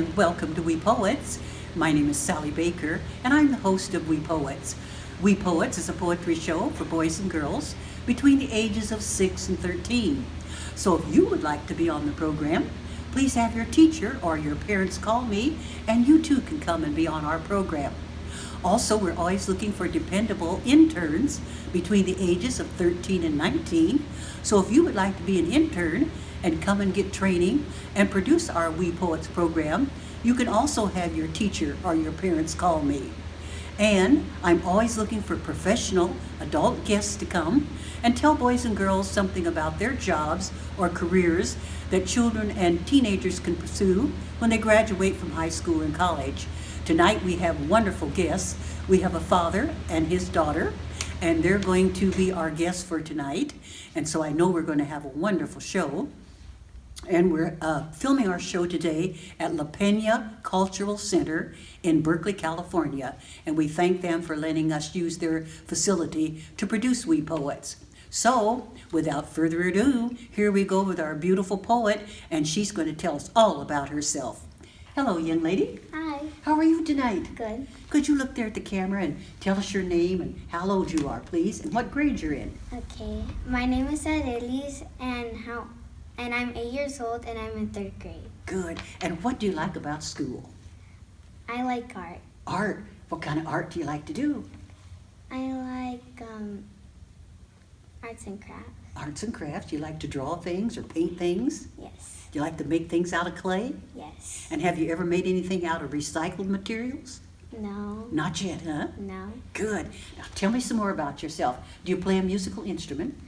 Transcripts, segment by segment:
and welcome to We Poets. My name is Sally Baker, and I'm the host of We Poets. We Poets is a poetry show for boys and girls between the ages of 6 and 13. So if you would like to be on the program, please have your teacher or your parents call me, and you too can come and be on our program. Also, we're always looking for dependable interns between the ages of 13 and 19. So if you would like to be an intern and come and get training and produce our We Poets program, you can also have your teacher or your parents call me. And I'm always looking for professional adult guests to come and tell boys and girls something about their jobs or careers that children and teenagers can pursue when they graduate from high school and college. Tonight we have wonderful guests. We have a father and his daughter, and they're going to be our guests for tonight. And so I know we're going to have a wonderful show. And we're filming our show today at La Pena Cultural Center in Berkeley, California. And we thank them for letting us use their facility to produce We Poets. So, without further ado, here we go with our beautiful poet, and she's going to tell us all about herself. Hello, young lady. Hi. How are you tonight? Good. Could you look there at the camera and tell us your name and how old you are, please, and what grade you're in? Okay. My name is Arelys, and I'm 8 years old, and I'm in 3rd grade. Good. And what do you like about school? I like art. Art. What kind of art do you like to do? I like arts and crafts. Arts and crafts. You like to draw things or paint things? Yes. Do you like to make things out of clay? Yes. And have you ever made anything out of recycled materials? No. Not yet, huh? No. Good. Now tell me some more about yourself. Do you play a musical instrument?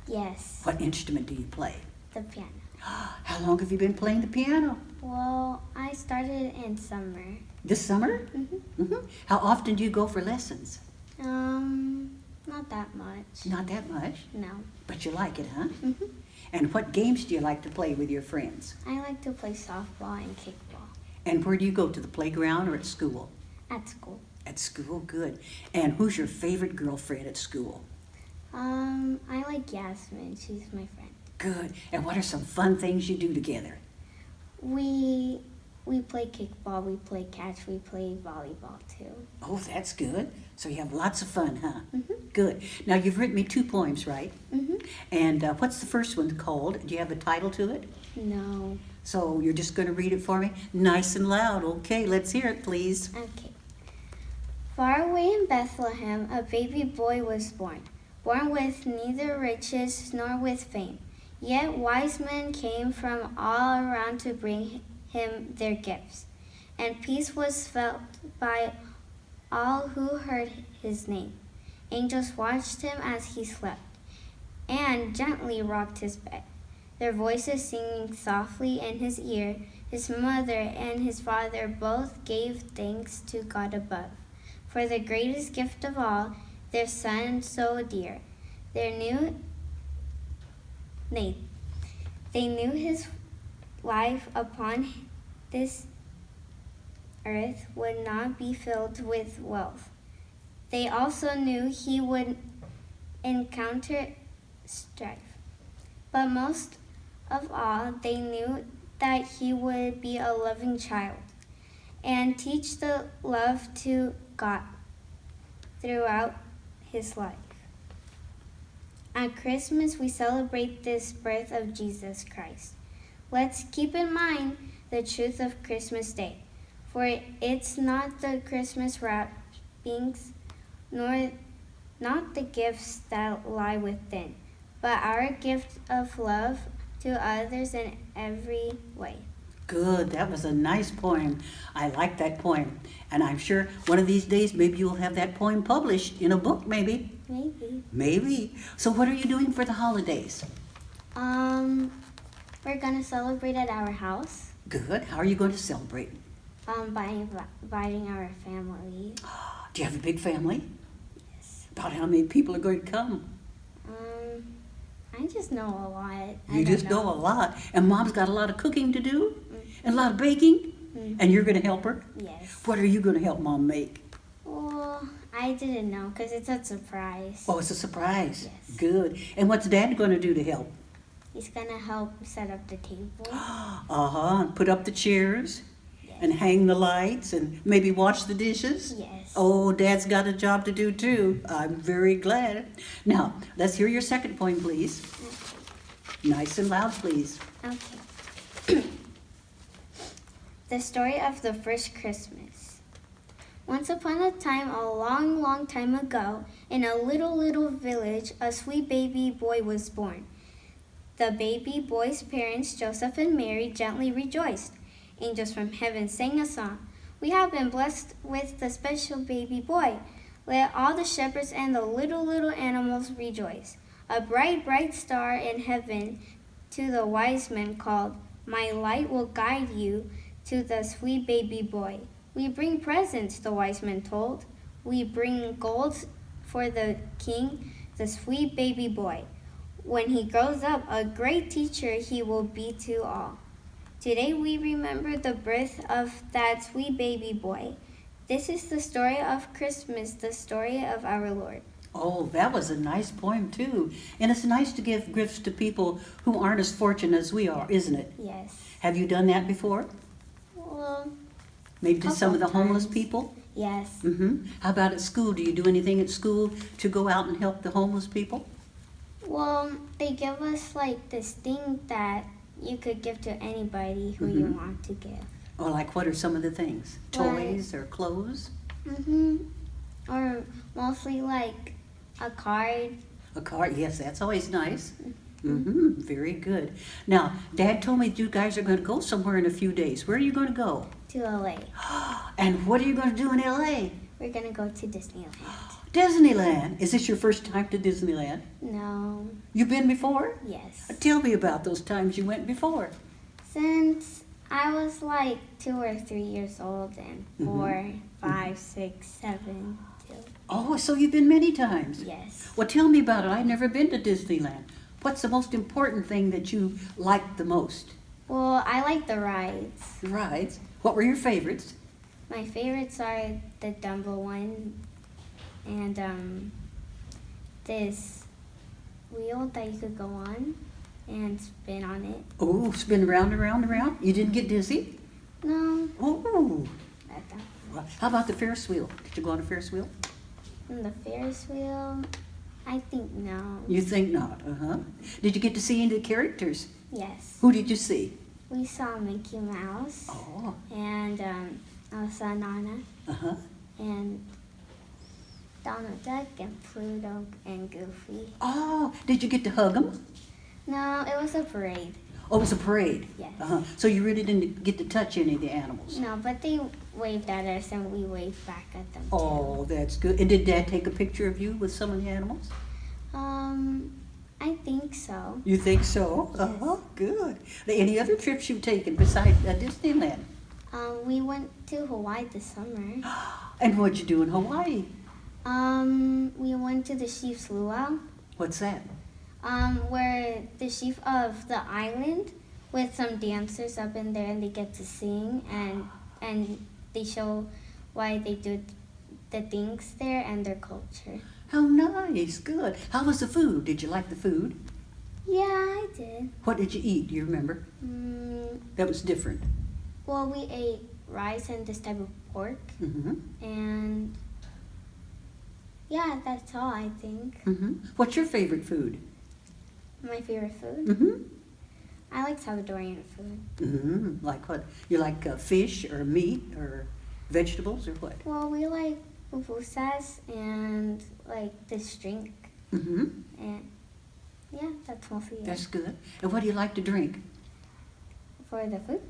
Yes. What instrument do you play? The piano. How long have you been playing the piano? Well, I started in summer. This summer? Mm-hmm. How often do you go for lessons? Not that much. Not that much. No. But you like it, huh? Mm-hmm. And what games do you like to play with your friends? I like to play softball and kickball. And where do you go, to the playground or at school? At school. At school, good. And who's your favorite girlfriend at school? I like Yasmin. She's my friend. Good. And what are some fun things you do together? We play kickball, we play catch, we play volleyball too. Oh, that's good. So you have lots of fun, huh? Mm-hmm. Good. Now, you've written me 2 poems, right? Mm-hmm. And what's the first one called? Do you have a title to it? No. So you're just going to read it for me? Nice and loud. Okay, let's hear it, please. Okay. Far away in Bethlehem, a baby boy was born with neither riches nor with fame. Yet wise men came from all around to bring him their gifts, and peace was felt by all who heard his name. Angels watched him as he slept, and gently rocked his bed, their voices singing softly in his ear. His mother and his father both gave thanks to God above, for the greatest gift of all, their son so dear. They knew his life upon this earth would not be filled with wealth. They also knew he would encounter strife. But most of all, they knew that he would be a loving child and teach the love to God throughout his life. At Christmas, we celebrate this birth of Jesus Christ. Let's keep in mind the truth of Christmas Day, for it's not the Christmas wrappings, nor not the gifts that lie within, but our gift of love to others in every way. Good. That was a nice poem. I like that poem. And I'm sure one of these days maybe you'll have that poem published in a book, maybe. Maybe. Maybe. So what are you doing for the holidays? We're gonna celebrate at our house. Good. How are you going to celebrate? By inviting our family. Do you have a big family? Yes. About how many people are going to come? I just know a lot. You just know a lot. And Mom's got a lot of cooking to do and a lot of baking. And you're going to help her? Yes. What are you going to help Mom make? Well, I didn't know because it's a surprise. Oh, it's a surprise. Yes. Good. And what's Dad going to do to help? He's gonna help set up the table. Put up the chairs. Yes. And hang the lights and maybe wash the dishes? Yes. Oh, Dad's got a job to do too. I'm very glad. Now, let's hear your second poem, please. Nice and loud, please. Okay. The story of the first Christmas. Once upon a time, a long, long time ago, in a little, little village, a sweet baby boy was born. The baby boy's parents, Joseph and Mary, gently rejoiced. Angels from heaven sang a song. We have been blessed with the special baby boy. Let all the shepherds and the little, little animals rejoice. A bright, bright star in heaven to the wise men called. My light will guide you to the sweet baby boy. We bring presents, the wise men told. We bring gold for the king, the sweet baby boy. When he grows up, a great teacher he will be to all. Today we remember the birth of that sweet baby boy. This is the story of Christmas, the story of our Lord. Oh, that was a nice poem too. And it's nice to give gifts to people who aren't as fortunate as we are, isn't it? Yes. Have you done that before? Well, Maybe to some of the couple homeless times. people? Yes. How about at school? Do you do anything at school to go out and help the homeless people? Well, they give us like this thing that you could give to anybody who you want to give. Or like what are some of the things? Toys or clothes? Or mostly like a card. A card? Yes, that's always nice. Very good. Now, Dad told me you guys are going to go somewhere in a few days. Where are you going to go? To LA. And what are you going to do in LA? We're gonna go to Disneyland. Disneyland. Is this your first time to Disneyland? No. You've been before? Yes. Tell me about those times you went before. Since I was like 2 or 3 years old and 4, 5, 6, 7, 2. Oh, so you've been many times. Yes. Well, tell me about it. I've never been to Disneyland. What's the most important thing that you liked the most? Well, I like the rides. The rides. What were your favorites? My favorites are the Dumbo one and this wheel that you could go on and spin on it. Oh, spin round and round and round? You didn't get dizzy? No. Oh. I don't. Well, how about the Ferris wheel? Did you go on a Ferris wheel? And the Ferris wheel, I think no. You think not? Did you get to see any of the characters? Yes. Who did you see? We saw Mickey Mouse Oh. and Elsa and Anna and Donald Duck and Pluto and Goofy. Oh, did you get to hug them? No, it was a parade. Oh, it was a parade? Yes. So you really didn't get to touch any of the animals? No, but they waved at us and we waved back at them too. Oh, that's good. And did Dad take a picture of you with some of the animals? I think so. You think so? Yes. Good. Any other trips you've taken besides Disneyland? We went to Hawaii this summer. And what'd you do in Hawaii? We went to the chief's luau. What's that? Where the chief of the island with some dancers up in there and they get to sing and they show why they do the things there and their culture. How nice. Good. How was the food? Did you like the food? Yeah, I did. What did you eat? Do you remember? That was different. Well, we ate rice and this type of pork. And yeah, that's all I think. What's your favorite food? My favorite food? I like Salvadorian food. Like what? You like fish or meat or vegetables or what? Well, we like pupusas and like this drink. And yeah, that's mostly it. That's good. And what do you like to drink? For the food?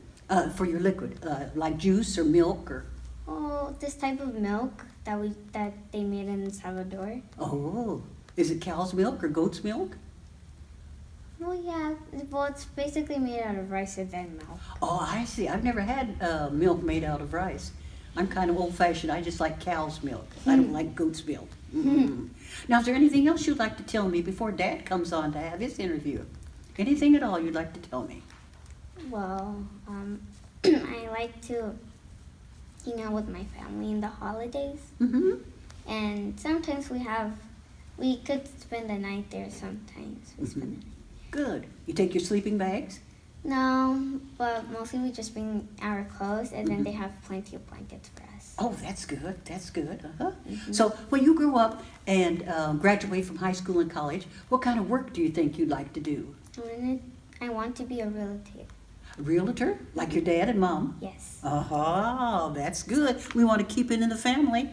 For your liquid, like juice or milk or? Oh, this type of milk that they made in Salvador. Oh, is it cow's milk or goat's milk? Well, yeah. Well, it's basically made out of rice and then milk. Oh, I see. I've never had milk made out of rice. I'm kind of old-fashioned. I just like cow's milk. I don't like goat's milk. Now, is there anything else you'd like to tell me before Dad comes on to have his interview? Anything at all you'd like to tell me? Well, I like to hang out with my family in the holidays. And sometimes we could spend the night there sometimes. We spend the night. Good. You take your sleeping bags? No, but mostly we just bring our clothes, and then they have plenty of blankets for us. Oh, that's good. That's good. So when you grow up and graduate from high school and college, what kind of work do you think you'd like to do? I want to be a realtor. A realtor, like your dad and mom? Yes. Oh, that's good. We want to keep it in the family.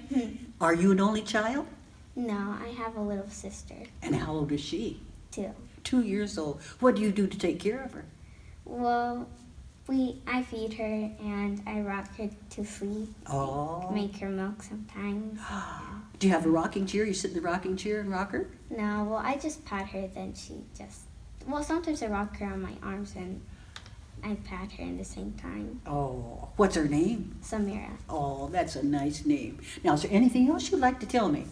Are you an only child? No, I have a little sister, And how old is she? 2. 2 years old. What do you do to take care of her? Well, I feed her and I rock her to sleep. Oh. Make her milk sometimes. Do you have a rocking chair? You sit in the rocking chair and rock her? No, well, I just pat her, then sometimes I rock her on my arms and I pat her at the same time. Oh, what's her name? Samira. Oh, that's a nice name. Now, is there anything else you'd like to tell me?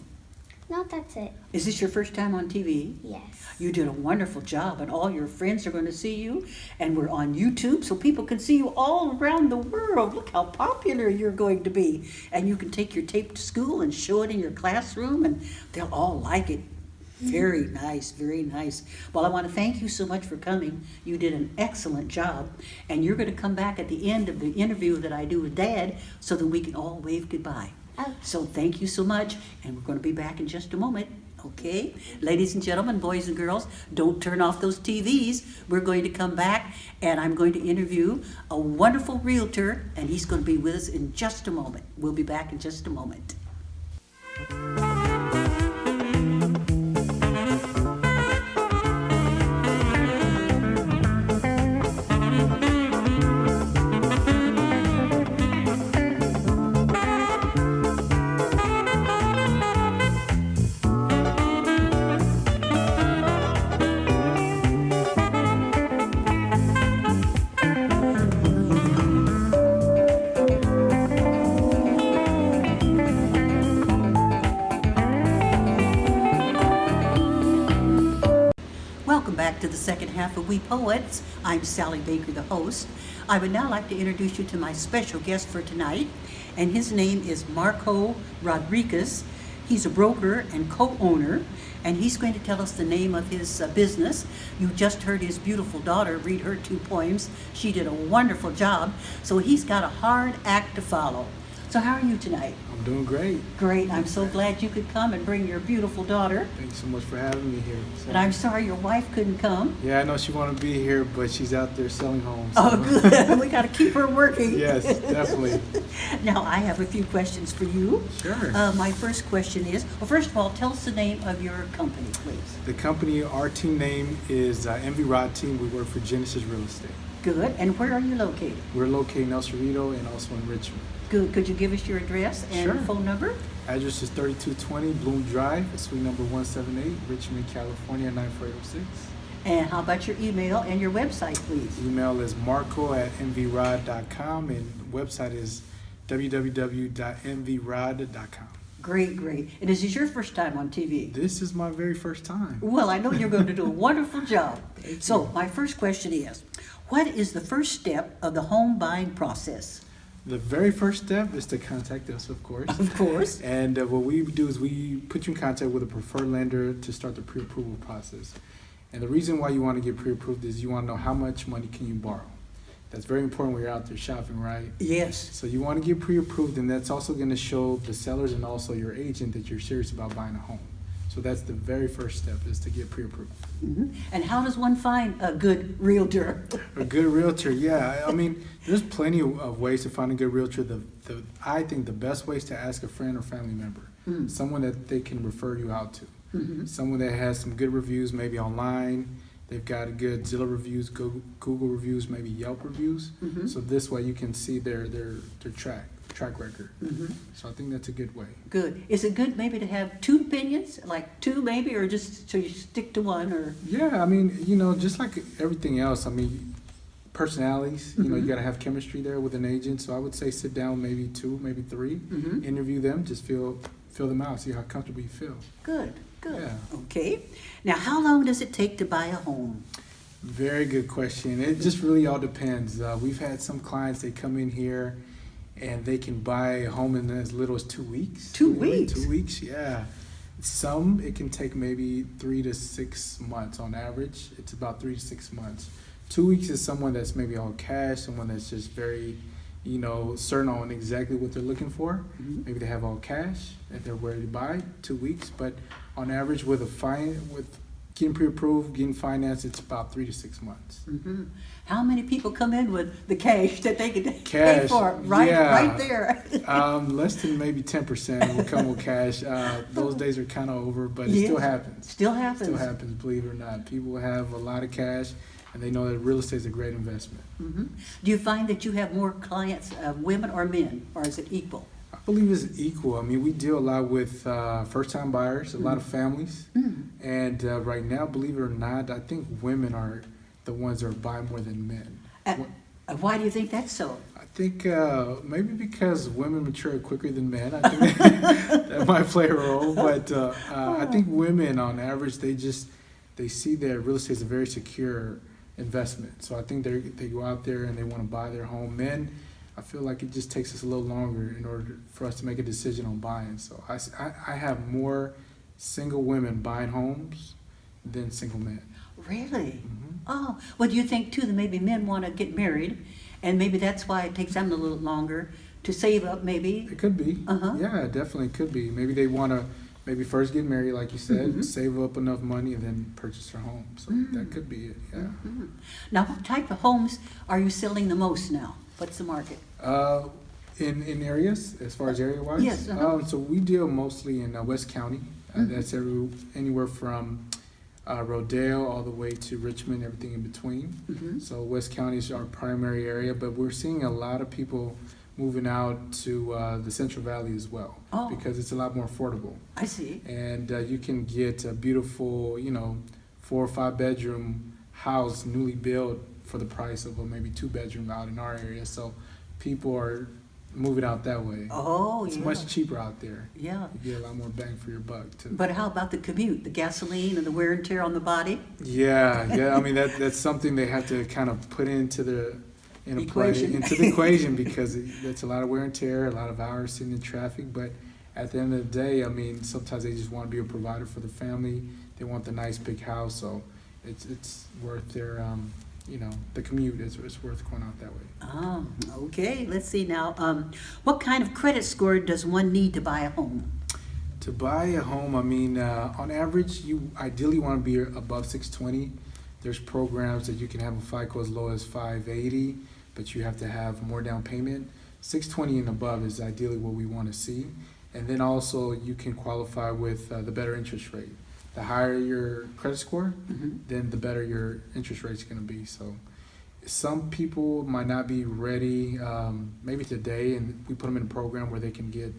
No, that's it. Is this your first time on TV? Yes. You did a wonderful job, and all your friends are going to see you. And we're on YouTube, so people can see you all around the world. Look how popular you're going to be. And you can take your tape to school and show it in your classroom, and they'll all like it. Very nice, very nice. Well, I want to thank you so much for coming. You did an excellent job. And you're going to come back at the end of the interview that I do with Dad so that we can all wave goodbye. Oh. So thank you so much, and we're going to be back in just a moment. Okay? Ladies and gentlemen, boys and girls, don't turn off those TVs. We're going to come back, and I'm going to interview a wonderful realtor, and he's going to be with us in just a moment. We'll be back in just a moment. Welcome back to the second half of We Poets. I'm Sally Baker, the host. I would now like to introduce you to my special guest for tonight, and his name is Marco Rodriguez. He's a broker and co-owner, and he's going to tell us the name of his business. You just heard his beautiful daughter read her 2 poems. She did a wonderful job, so he's got a hard act to follow. So how are you tonight? I'm doing great. Great. I'm so glad you could come and bring your beautiful daughter. Thanks so much for having me here. And I'm sorry your wife couldn't come. Yeah, I know she wanted to be here, but she's out there selling homes. Oh, good. We got to keep her working. Yes, definitely. Now, I have a few questions for you. Sure. My first question is, well, first of all, tell us the name of your company, please. The company, our team name is MVRod Team. We work for Genesis Real Estate. Good. And where are you located? We're located in El Cerrito and also in Richmond. Good. Could you give us your address and Sure. phone number? Address is 3220 Bloom Drive, suite number 178, Richmond, California, 94806. And how about your email and your website, please? Email is marco@mvrod.com and website is www.mvrod.com. Great, great. And is this your first time on TV? This is my very first time. Well, I know you're going to do a wonderful job. Thank So, you. my first question is, what is the first step of the home buying process? The very first step is to contact us, of course. Of course. And what we do is we put you in contact with a preferred lender to start the pre-approval process. And the reason why you want to get pre-approved is you want to know how much money can you borrow. That's very important when you're out there shopping, right? Yes. So you want to get pre-approved, and that's also going to show the sellers and also your agent that you're serious about buying a home. So that's the very first step, is to get pre-approved. Mm-hmm. And how does one find a good realtor? A good realtor, yeah. I mean, there's plenty of ways to find a good realtor. I think the best way is to ask a friend or family member, someone that they can refer you out to, someone that has some good reviews, maybe online. They've got good Zillow reviews, Google reviews, maybe Yelp reviews. So this way you can see their track record. So I think that's a good way. Good. Is it good maybe to have 2 opinions, like 2 maybe, or just so you stick to one? Or Yeah, I mean, just like everything else, I mean, personalities, you got to have chemistry there with an agent. So I would say sit down maybe 2, maybe 3, interview them, just feel them out, see how comfortable you feel. Good, good. Yeah. Okay. Now, how long does it take to buy a home? Very good question. It just really all depends. We've had some clients, they come in here and they can buy a home in as little as 2 weeks. 2 weeks? 2 weeks, yeah. Some, it can take maybe 3 to 6 months on average. It's about 3 to 6 months. 2 weeks is someone that's maybe all cash, someone that's just very, certain on exactly what they're looking for. Mhm. Maybe they have all cash and they're ready to buy. 2 weeks, but on average, with getting pre-approved, getting financed, it's about 3 to 6 months. Mhm. How many people come in with the cash that they could pay Cash, for right yeah. there? Less than maybe 10% will come with cash. Those days are kind of over, but it Yeah. still happens. Still happens. Still happens, believe it or not. People have a lot of cash, and they know that real estate is a great investment. Mhm. Do you find that you have more clients, women or men, or is it equal? I believe it's equal. I mean, we deal a lot with first-time buyers, a lot of families, Mhm. and right now, believe it or not, I think women are the ones that are buying more than men. Why do you think that's so? I think maybe because women mature quicker than men. I think that might play a role. But I think women, on average, they see that real estate is a very secure investment. So I think they go out there and they want to buy their home. Men, I feel like it just takes us a little longer in order for us to make a decision on buying. So I have more single women buying homes than single men. Really? Mhm. Oh, well, do you think too that maybe men want to get married, and maybe that's why it takes them a little longer to save up, maybe? It could be. Uh-huh. Yeah, it definitely could be. Maybe they want to first get married, like you said, Mhm. save up enough money, and then purchase their home. So that could be it, yeah. Mhm. Now, what type of homes are you selling the most now? What's the market? In areas, as far as area-wise? Yes, uh-huh. So we deal mostly in West County. Mhm. That's anywhere from Rodale all the way to Richmond, everything in between. Mhm. So West County is our primary area, but we're seeing a lot of people moving out to the Central Valley as well, Oh. because it's a lot more affordable. I see. And you can get a beautiful, 4 or 5 bedroom house newly built for the price of a maybe 2 bedroom out in our area. So people are moving out that way. Oh, It's yeah. much cheaper out there. Yeah. You get a lot more bang for your buck too. But how about the commute, the gasoline and the wear and tear on the body? Yeah. I mean that's something they have to kind of put into the Equation. equation because that's a lot of wear and tear, a lot of hours sitting in traffic. But at the end of the day, I mean, sometimes they just want to be a provider for the family. They want the nice big house, so it's worth their the commute is worth going out that way. Oh, okay. Let's see now. What kind of credit score does one need to buy a home? To buy a home, I mean, on average, you ideally want to be above 620. There's programs that you can have a FICO as low as 580, but you have to have more down payment. 620 and above is ideally what we want to see. And then also you can qualify with the better interest rate. The higher your credit score, Mhm. then the better your interest rate is going to be. So some people might not be ready maybe today, and we put them in a program where they can get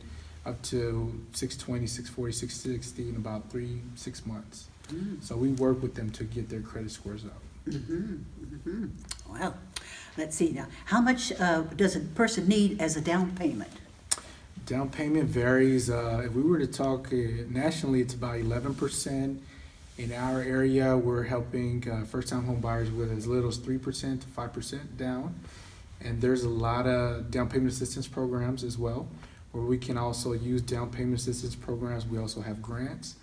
up to 620, 640, 660 in about 3-6 months. Mm. So we work with them to get their credit scores up. Mhm. Mhm. Well, let's see now. How much does a person need as a down payment? Down payment varies. If we were to talk nationally, it's about 11%. In our area, we're helping first-time home buyers with as little as 3% to 5% down. And there's a lot of down payment assistance programs as well, where we can also use down payment assistance programs. We also have grants.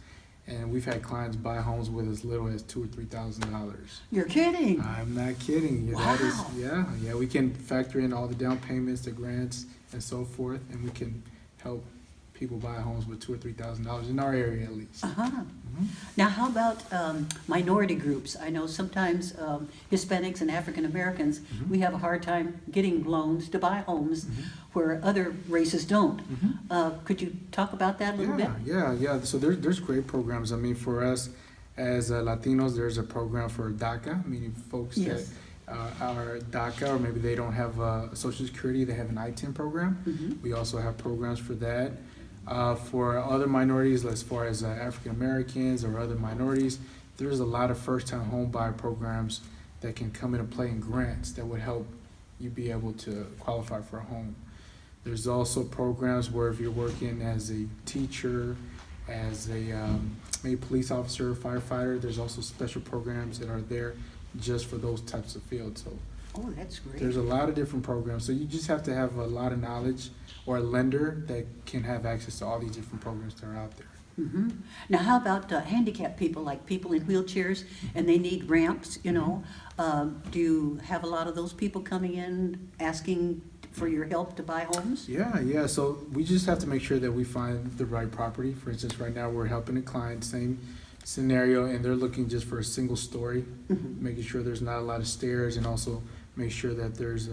And we've had clients buy homes with as little as $2,000 or $3,000. You're kidding. I'm not kidding you. That is, Wow. yeah. We can factor in all the down payments, the grants, and so forth, and we can help people buy homes with $2,000 or $3,000 in our area at least. Uh-huh. Mhm. Now, how about minority groups? I know sometimes Hispanics and African Americans, Mhm. we have a hard time getting loans to buy homes Mhm. where other races don't. Mhm. Could you talk about that a little bit? Yeah. So there's great programs. I mean, for us as Latinos, there's a program for DACA, meaning folks Yes. that are DACA, or maybe they don't have Social Security, they have an I-10 program. Mhm. We also have programs for that. For other minorities, as far as African Americans or other minorities, there's a lot of first-time home buyer programs that can come into play in grants that would help you be able to qualify for a home. There's also programs where if you're working as a teacher, as a maybe police officer, firefighter, there's also special programs that are there just for those types of fields. So Oh, that's great. there's a lot of different programs. So you just have to have a lot of knowledge or a lender that can have access to all these different programs that are out there. Hmm. Now, how about handicapped people, like people in wheelchairs, and they need ramps, you know? Do you have a lot of those people coming in asking for your help to buy homes? Yeah. So we just have to make sure that we find the right property. For instance, right now we're helping a client, same scenario, and they're looking just for a single story, making sure there's not a lot of stairs, and also make sure that there's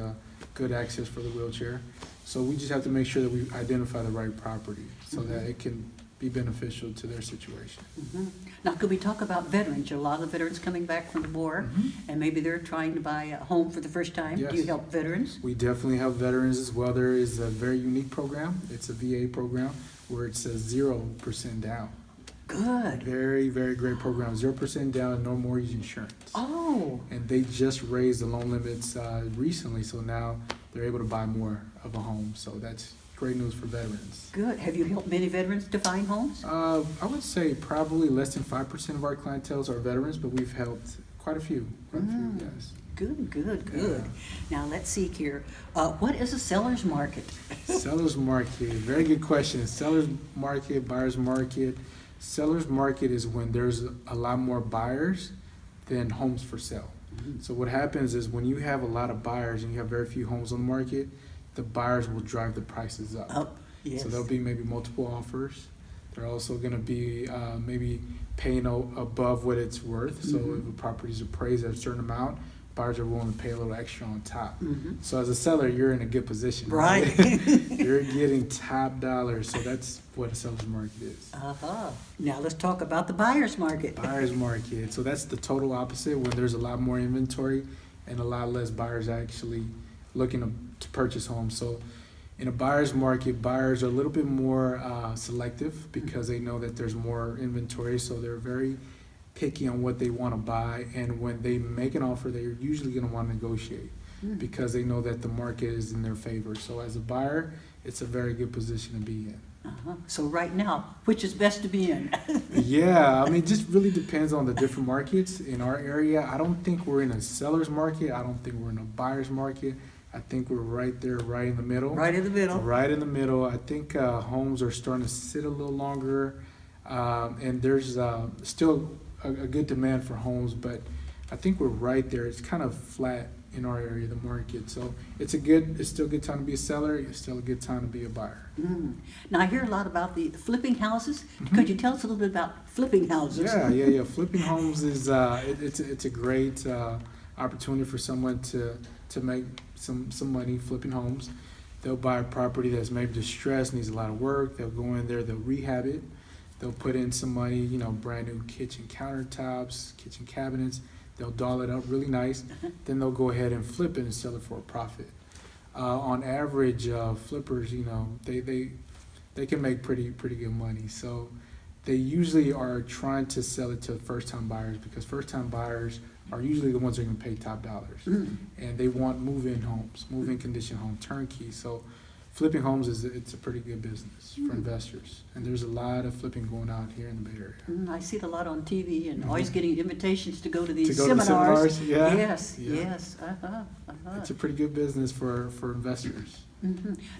good access for the wheelchair. So we just have to make sure that we identify the right property so that it can be beneficial to their situation. Mhm. Now, could we talk about veterans? A lot of veterans coming back from the war, and maybe they're trying to buy a home for the first time. Yes. Do you help veterans? We definitely help veterans as well. There is a very unique program. It's a VA program where it says 0% down. Good. Very, very great program. 0% down and no mortgage insurance. Oh, And they just raised the loan limits recently, so now they're able to buy more of a home. So that's great news for veterans. good. Have you helped many veterans to find homes? I would say probably less than 5% of our clientele are veterans, but we've helped quite a few. Yes. Good. Now, let's see here. What is a seller's market? Seller's market, very good question. Seller's market, buyer's market. Seller's market is when there's a lot more buyers than homes for sale. So what happens is when you have a lot of buyers and you have very few homes on the market, the buyers will drive the prices up. Up, yes. So there'll be maybe multiple offers. They're also gonna be maybe paying above what it's worth. So if a property's appraised at a certain amount, buyers are willing to pay a little extra on top. So as a seller, you're in a good position. Right. You're getting top dollars. So that's what a seller's market is. Now, let's talk about the buyer's market. Buyer's market. So that's the total opposite, when there's a lot more inventory and a lot less buyers actually looking to purchase homes. So in a buyer's market, buyers are a little bit more selective because they know that there's more inventory. So they're very picky on what they want to buy. And when they make an offer, they're usually going to want to negotiate because they know that the market is in their favor. So as a buyer, it's a very good position to be in. So right now, which is best to be in? Yeah, I mean, it just really depends on the different markets. In our area, I don't think we're in a seller's market. I don't think we're in a buyer's market. I think we're right there, right in the middle. Right in the middle. Right in the middle. I think homes are starting to sit a little longer, and there's still a good demand for homes, but I think we're right there. It's kind of flat in our area, the market. So it's still a good time to be a seller. It's still a good time to be a buyer. Now, I hear a lot about the flipping houses. Could you tell us a little bit about flipping houses? Yeah. Flipping homes is it's a great opportunity for someone to make some money flipping homes. They'll buy a property that's maybe distressed, needs a lot of work. They'll go in there, they'll rehab it. They'll put in some money, brand new kitchen countertops, kitchen cabinets. They'll doll it up really nice. Then they'll go ahead and flip it and sell it for a profit. On average, flippers, they can make pretty good money. So they usually are trying to sell it to first-time buyers because first-time buyers are usually the ones that are going to pay top dollars. And they want move-in homes, move-in condition home, turnkey. So flipping homes it's a pretty good business for investors. And there's a lot of flipping going on here in the Bay Area. I see it a lot on TV and always getting invitations to go to these To go to seminars. yeah. Yes. It's a pretty good business for investors.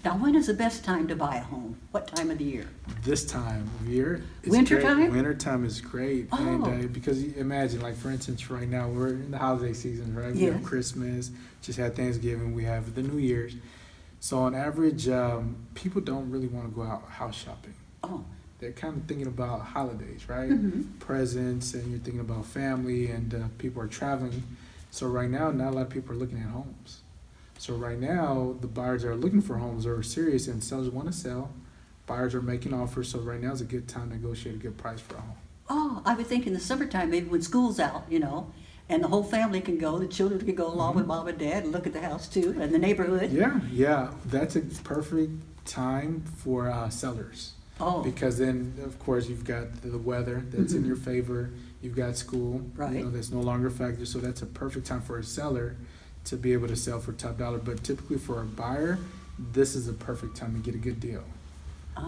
Now, when is the best time to buy a home? What time of the year? This time of year, it's Winter great. time? Winter time is great, Oh. and because you imagine, like for instance, right now we're in the holiday season, right? We Yes. have Christmas, just had Thanksgiving, we have the New Year's. So on average, people don't really want to go out house shopping. Oh, They're kind of thinking about holidays, right? Presents, and you're thinking about family, and people are traveling. So right now, not a lot of people are looking at homes. So right now, the buyers that are looking for homes are serious, and sellers want to sell. Buyers are making offers, so right now is a good time to negotiate a good price for a home. Oh, I would think in the summertime, maybe when school's out, and the whole family can go, the children can go along with mom and dad and look at the house too, and the neighborhood. Yeah, that's a perfect time for sellers. Oh, Because then, of course, you've got the weather that's in your favor. You've got school, Right. That's no longer a factor. So that's a perfect time for a seller to be able to sell for top dollar. But typically for a buyer, this is a perfect time to get a good deal.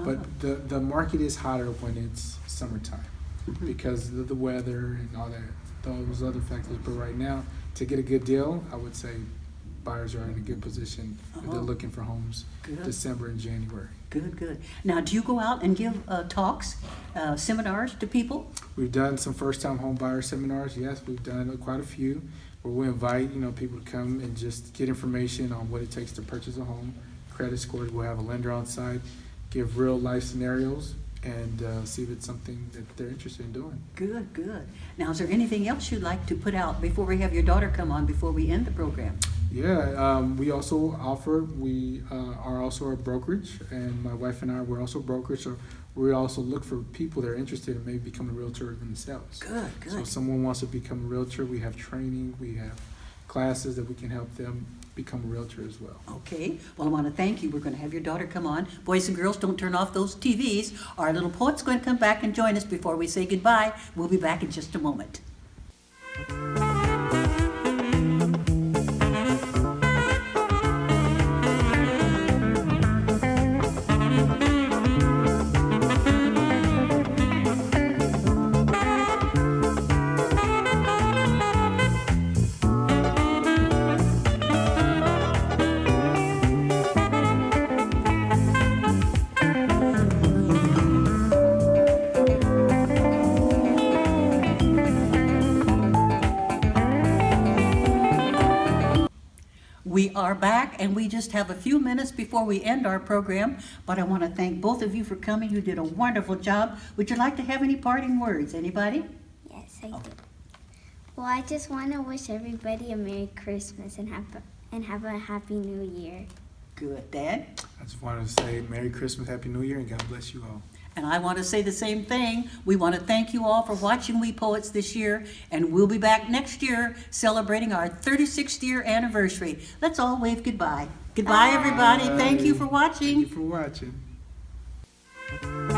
But the market is hotter when it's summertime because of the weather and all that, those other factors. But right now, to get a good deal, I would say buyers are in a good position if they're looking for homes good. December and January. Good, good. Now, do you go out and give talks, seminars to people? We've done some first-time home buyer seminars. Yes, we've done quite a few where we invite, people to come and just get information on what it takes to purchase a home, credit scores. We'll have a lender on site, give real-life scenarios, and see if it's something that they're interested in doing. Good, good. Now, is there anything else you'd like to put out before we have your daughter come on, before we end the program? Yeah, we also offer, we are also a brokerage, and my wife and I, we're also brokers, so we also look for people that are interested in maybe becoming a realtor themselves. Good, So good. if someone wants to become a realtor, we have training, we have classes that we can help them become a realtor as well. Okay, well, I want to thank you. We're going to have your daughter come on. Boys and girls, don't turn off those TVs. Our little poet's going to come back and join us before we say goodbye. We'll be back in just a moment. We are back, and we just have a few minutes before we end our program, but I want to thank both of you for coming. You did a wonderful job. Would you like to have any parting words? Anybody? Yes, I do. Well, I just want to wish everybody a Merry Christmas and have a Happy New Year. Good. Dad? I just wanted to say Merry Christmas, Happy New Year, and God bless you all. And I want to say the same thing. We want to thank you all for watching We Poets this year, and we'll be back next year celebrating our 36th year anniversary. Let's all wave goodbye. Goodbye, everybody. Thank you for watching. Thank you for watching.